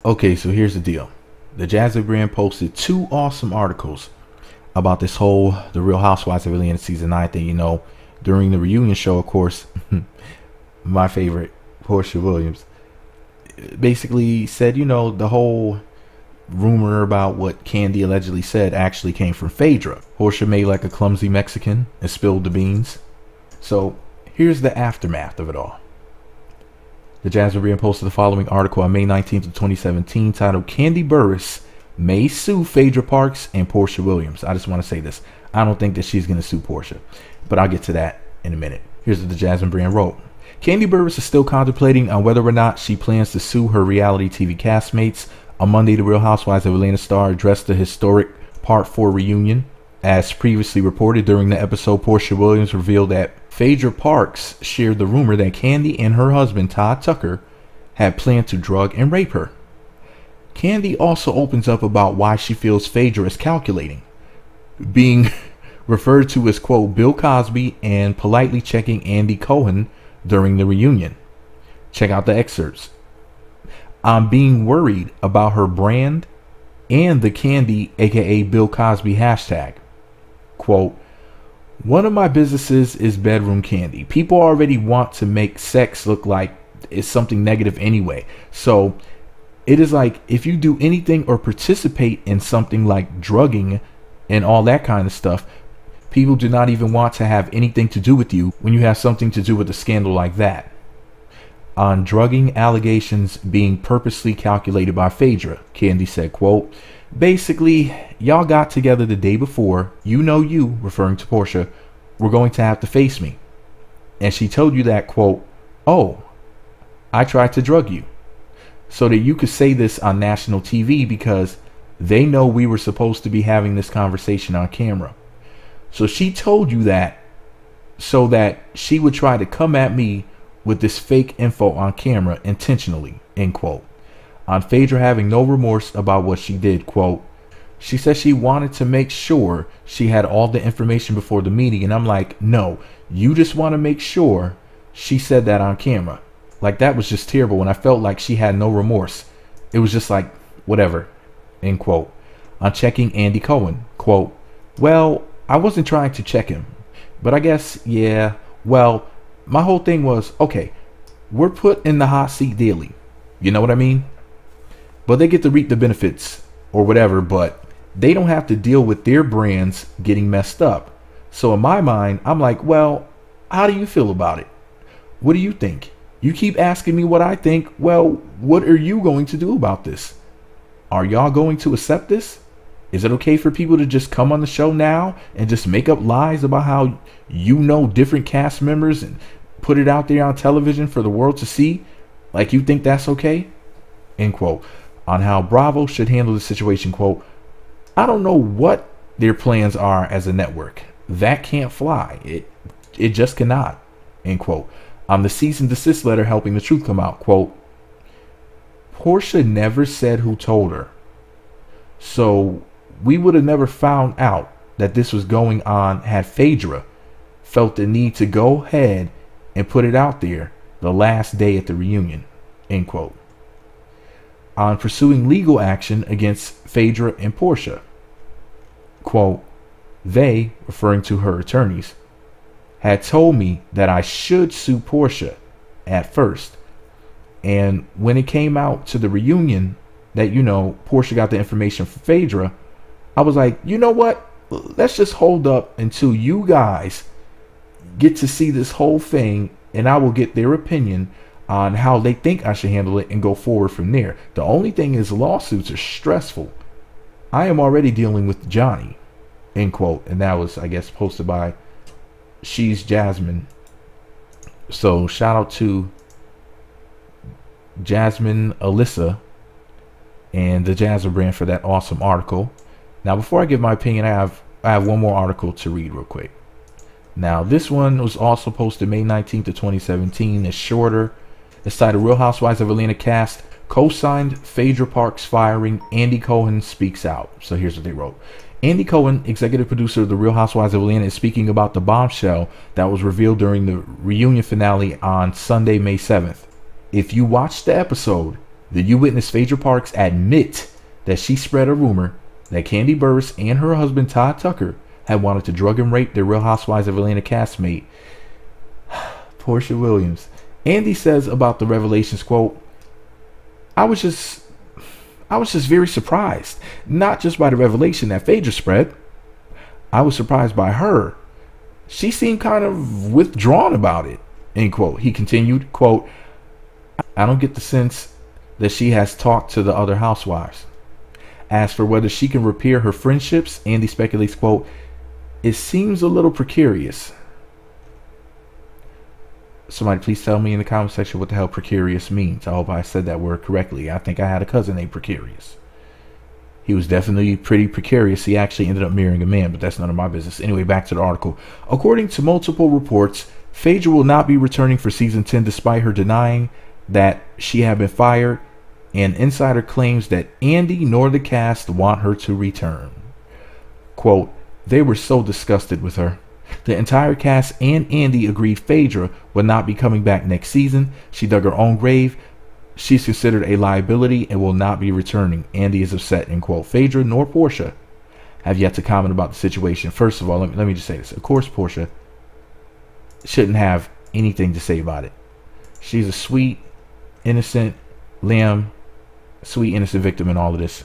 Okay, so here's the deal. The Jasmine brand posted two awesome articles about this whole The Real Housewives of Atlanta season 9 thing. You know, during the reunion show, of course, my favorite, Porsha Williams, basically said, you know, the whole rumor about what Kandi allegedly said actually came from Phaedra. Porsha made like a clumsy Mexican and spilled the beans. So here's the aftermath of it all. The Jasmine brand posted the following article on May 19th of 2017 titled Kandi Burruss may sue Phaedra Parks and Porsha Williams. I just want to say this. I don't think that she's going to sue Porsha, but I'll get to that in a minute. Here's what the Jasmine brand wrote. Kandi Burruss is still contemplating on whether or not she plans to sue her reality TV castmates. On Monday, the Real Housewives of Atlanta star addressed the historic Part 4 reunion. As previously reported during the episode, Porsha Williams revealed that Phaedra Parks shared the rumor that Kandi and her husband, Todd Tucker, had planned to drug and rape her. Kandi also opens up about why she feels Phaedra is calculating, being referred to as, quote, Bill Cosby, and politely checking Andy Cohen during the reunion. Check out the excerpts. I'm being worried about her brand and the Kandi, aka Bill Cosby hashtag. Quote, one of my businesses is bedroom Kandi. People already want to make sex look like it's something negative anyway. So it is like if you do anything or participate in something like drugging and all that kind of stuff, people do not even want to have anything to do with you when you have something to do with a scandal like that. On drugging allegations being purposely calculated by Phaedra, Kandi said, quote, basically, y'all got together the day before, you, referring to Porsha, were going to have to face me. And she told you that, quote, oh, I tried to drug you. So that you could say this on national TV because they know we were supposed to be having this conversation on camera. So she told you that so that she would try to come at me with this fake info on camera intentionally, end quote. On Phaedra having no remorse about what she did, quote, she said she wanted to make sure she had all the information before the meeting. And I'm like, no, you just want to make sure she said that on camera. Like, that was just terrible. And I felt like she had no remorse. It was just like, whatever, end quote. On checking Andy Cohen, quote, well, I wasn't trying to check him, but I guess, yeah, well, my whole thing was, okay, we're put in the hot seat daily. You know what I mean? But they get to reap the benefits or whatever, but they don't have to deal with their brands getting messed up. So in my mind, I'm like, well, how do you feel about it? What do you think? You keep asking me what I think. Well, what are you going to do about this? Are y'all going to accept this? Is it okay for people to just come on the show now and just make up lies about how you know different cast members and put it out there on television for the world to see? Like, you think that's okay? End quote. On how Bravo should handle the situation, quote, I don't know what their plans are as a network. That can't fly. It just cannot. End quote. On the cease and desist letter helping the truth come out, quote, Porsha never said who told her. So we would have never found out that this was going on had Phaedra felt the need to go ahead and put it out there the last day at the reunion, end quote. On pursuing legal action against Phaedra and Porsha, quote, they, referring to her attorneys, had told me that I should sue Porsha at first. And when it came out to the reunion that, Porsha got the information from Phaedra, I was like, you know what? Let's just hold up until you guys get to see this whole thing, and I will get their opinion on how they think I should handle it and go forward from there. The only thing is lawsuits are stressful. I am already dealing with Johnny, end quote. And that was, I guess, posted by She's Jasmine. So shout out to Jasmine Alyssa and the Jasmine brand for that awesome article. Now, before I give my opinion, I have one more article to read real quick. Now, this one was also posted May 19th of 2017. It's shorter. It's titled Real Housewives of Atlanta cast co-signed Phaedra Parks firing. Andy Cohen speaks out. So here's what they wrote. Andy Cohen, executive producer of the Real Housewives of Atlanta, is speaking about the bombshell that was revealed during the reunion finale on Sunday, May 7th. If you watched the episode, The You Witness Phaedra Parks admit that she spread a rumor that Kandi Burruss and her husband Todd Tucker had wanted to drug and rape their Real Housewives of Atlanta castmate, Porsha Williams. Andy says about the revelations, quote, I was just very surprised, not just by the revelation that Phaedra spread. I was surprised by her. She seemed kind of withdrawn about it, end quote. He continued, quote, I don't get the sense that she has talked to the other housewives. As for whether she can repair her friendships, Andy speculates, quote, it seems a little precarious. Somebody please tell me in the comment section what the hell precarious means. I hope I said that word correctly. I think I had a cousin named Precarious. He was definitely pretty precarious. He actually ended up marrying a man, but that's none of my business. Anyway, back to the article. According to multiple reports, Phaedra will not be returning for season 10 despite her denying that she had been fired, and insider claims that Andy nor the cast want her to return. Quote, they were so disgusted with her. The entire cast and Andy agreed Phaedra would not be coming back next season. She dug her own grave. She's considered a liability and will not be returning. Andy is upset, end quote. Phaedra nor Porsha have yet to comment about the situation. First of all, let me just say this. Of course, Porsha shouldn't have anything to say about it. She's a sweet, innocent lamb, sweet, innocent victim in all of this.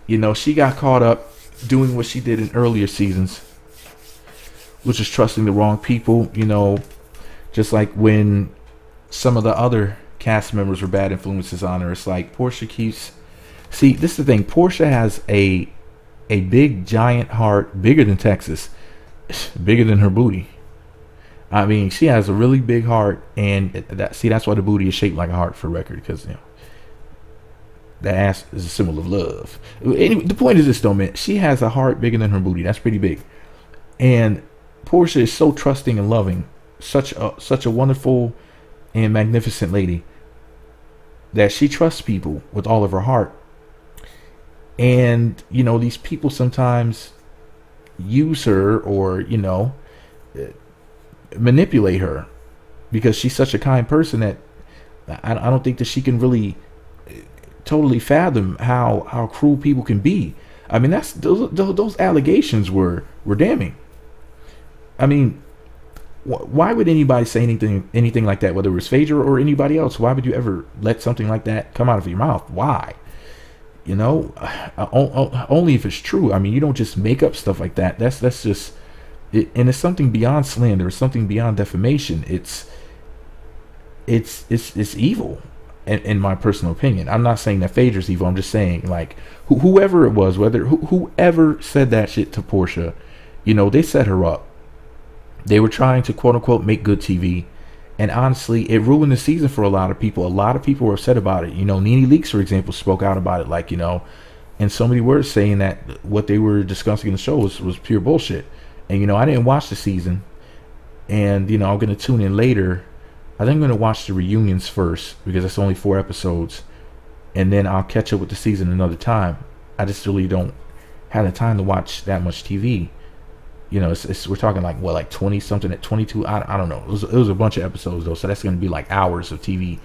You know, she got caught up doing what she did in earlier seasons, which is trusting the wrong people, you know, just like when some of the other cast members were bad influences on her. It's like Porsha keeps... See, this is the thing. Porsha has a big, giant heart, bigger than Texas, bigger than her booty. I mean, she has a really big heart, and that's why the booty is shaped like a heart, for record, because, you know, that ass is a symbol of love. Anyway, the point is this, though, man. She has a heart bigger than her booty. That's pretty big. And Porsha is so trusting and loving, such a wonderful and magnificent lady, that she trusts people with all of her heart. And, you know, these people sometimes use her or, you know, manipulate her because she's such a kind person that I don't think that she can really totally fathom how cruel people can be. I mean, those allegations were damning. I mean, why would anybody say anything like that, whether it was Phaedra or anybody else? Why would you ever let something like that come out of your mouth? Why? You know, only if it's true. I mean, you don't just make up stuff like that. That's just it, and it's something beyond slander. It's something beyond defamation. It's evil, in my personal opinion. I'm not saying that Phaedra's evil. I'm just saying, like, whoever it was, whoever said that shit to Porsha, you know, they set her up. They were trying to, quote unquote, make good TV. And honestly, it ruined the season for a lot of people. A lot of people were upset about it. You know, Nene Leakes, for example, spoke out about it, like, you know, in so many words, saying that what they were discussing in the show was pure bullshit. And, you know, I didn't watch the season. And, you know, I'm going to tune in later. I think I'm going to watch the reunions first, because it's only 4 episodes. And then I'll catch up with the season another time. I just really don't have the time to watch that much TV. You know, we're talking like, what, like 20 something at 22. I don't know. It was a bunch of episodes though, so that's going to be like hours of TV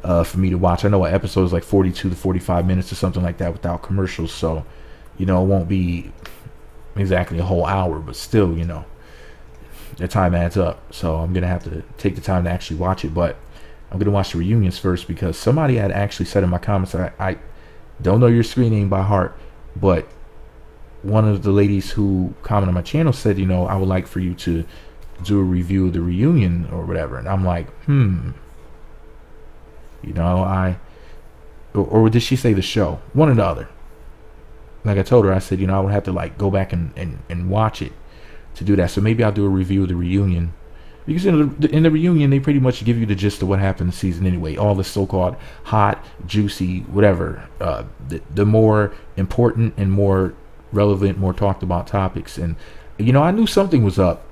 for me to watch. I know an episode is like 42 to 45 minutes or something like that without commercials. So, you know, it won't be exactly a whole hour, but still, you know, the time adds up. So I'm going to have to take the time to actually watch it. But I'm going to watch the reunions first, because somebody had actually said in my comments, I don't know your screen name by heart, but one of the ladies who commented on my channel said, you know, I would like for you to do a review of the reunion or whatever. And I'm like, you know, or did she say the show? One or the other. Like I told her, I said, you know, I would have to like go back and watch it to do that. So maybe I'll do a review of the reunion, because in the reunion, they pretty much give you the gist of what happened in the season anyway. All the so-called hot, juicy, whatever, the more important and more relevant, more talked about topics. And, you know, I knew something was up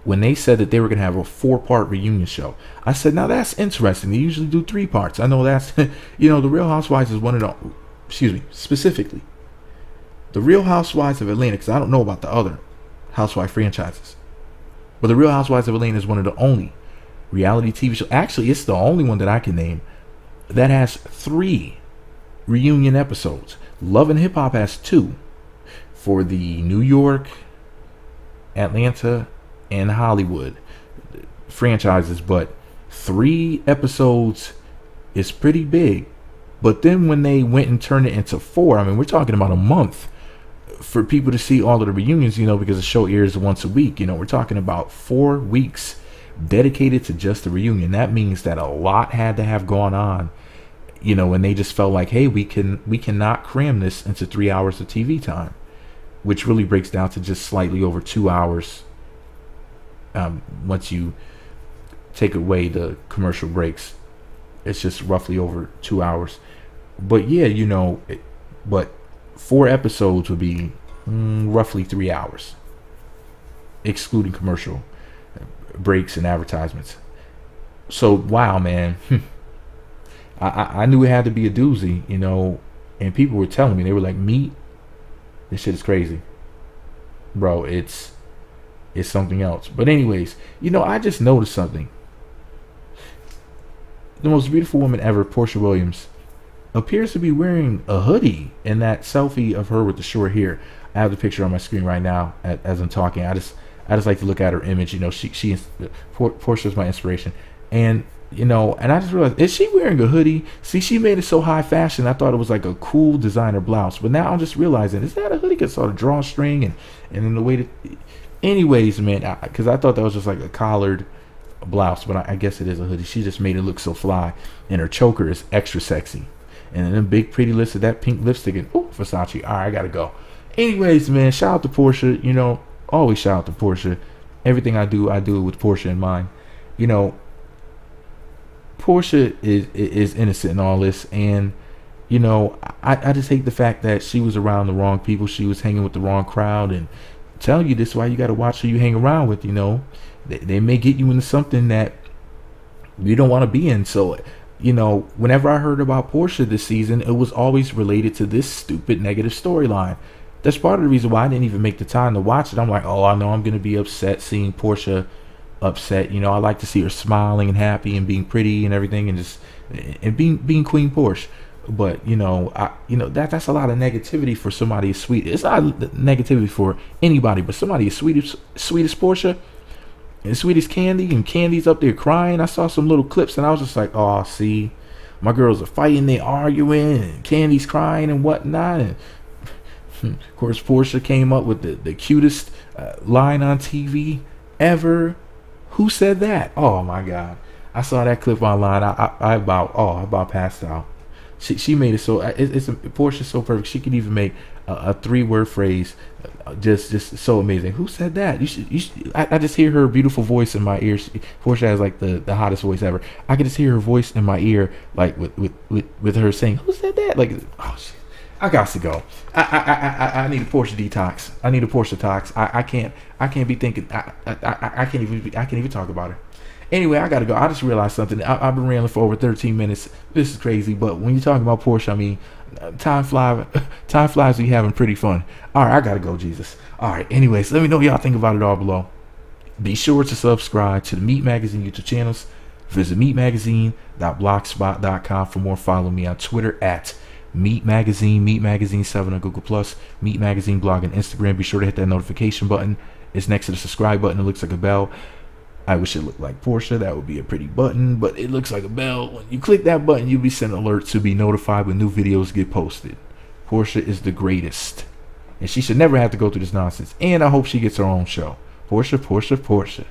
when they said that they were going to have a 4-part reunion show. I said, now that's interesting. They usually do 3 parts. I know that's, you know, the Real Housewives is one of the, specifically, the Real Housewives of Atlanta, because I don't know about the other housewife franchises, but the Real Housewives of Atlanta is one of the only reality TV shows. Actually, it's the only one that I can name that has 3 reunion episodes. Love and Hip Hop has 2 for the New York, Atlanta, and Hollywood franchises, but 3 episodes is pretty big. But then when they went and turned it into 4, I mean, we're talking about a month for people to see all of the reunions, because the show airs once a week. We're talking about 4 weeks dedicated to just the reunion. That means that a lot had to have gone on, and they just felt like, hey, we cannot cram this into 3 hours of TV time, which really breaks down to just slightly over 2 hours. Once you take away the commercial breaks, it's just roughly over 2 hours. But yeah, but 4 episodes would be roughly 3 hours, excluding commercial breaks and advertisements. So wow, man, I knew it had to be a doozy, and people were telling me, they were like, "Meat, this shit is crazy, bro. It's something else." But anyways, I just noticed something. The most beautiful woman ever, Porsha Williams, appears to be wearing a hoodie in that selfie of her with the short hair. I have the picture on my screen right now as I'm talking. I just like to look at her image. Porscha's my inspiration, and and I just realized, is she wearing a hoodie? See, she made it so high fashion. I thought it was like a cool designer blouse, but now I'm just realizing, is that a hoodie? Cause I saw the drawstring and in the way that. Anyways, man, because I thought that was just like a collared blouse, but I guess it is a hoodie. She just made it look so fly, and her choker is extra sexy, and then big pretty lips of that pink lipstick, and Versace. All right, I gotta go. Anyways, man, shout out to Porsha. Always shout out to Porsha. Everything I do it with Porsha in mind. Porsha is innocent in all this, and I just hate the fact that she was around the wrong people. She was hanging with the wrong crowd, and telling you this is why you got to watch who you hang around with. They may get you into something that you don't want to be in. So whenever I heard about Porsha this season, it was always related to this stupid negative storyline. That's part of the reason why I didn't even make the time to watch it. I'm like, oh, I know I'm gonna be upset seeing Porsha upset. I like to see her smiling and happy and being pretty and everything, and just being Queen Porsche. But that's a lot of negativity for somebody as sweet. It's not negativity for anybody, but somebody as sweet as Porsha and sweet as Kandi, and Candy's up there crying. I saw some little clips and I was just like, oh, see, my girls are fighting, they arguing, and Candy's crying and whatnot. And of course, Porsha came up with the cutest line on TV ever. Who said that? Oh my God! I saw that clip online. I about passed out. She made it so Porsha's so perfect. She could even make a 3-word phrase, just so amazing. Who said that? You should, I just hear her beautiful voice in my ears. Porsha has like the hottest voice ever. I could just hear her voice in my ear, like with her saying, "Who said that?" Like, oh shit, I got to go. I need a Porsche detox. I need a Porsche tox. I can't be thinking. I can't even talk about her. Anyway, I gotta go. I just realized something. I've been rambling for over 13 minutes. This is crazy, but when you're talking about Porsche, I mean, time flies when you're having pretty fun. All right, I gotta go, Jesus. All right, anyways, let me know what y'all think about it all below. Be sure to subscribe to the Meat Magazine YouTube channels. Visit meatmagazine.blogspot.com for more. Follow me on Twitter at Meat Magazine, Meat Magazine 7 on Google+, Meat Magazine blog and Instagram. Be sure to hit that notification button. It's next to the subscribe button. It looks like a bell. I wish it looked like Porsha. That would be a pretty button, but it looks like a bell. When you click that button, you'll be sent alerts to be notified when new videos get posted. Porsha is the greatest, and she should never have to go through this nonsense. And I hope she gets her own show. Porsha, Porsha, Porsha.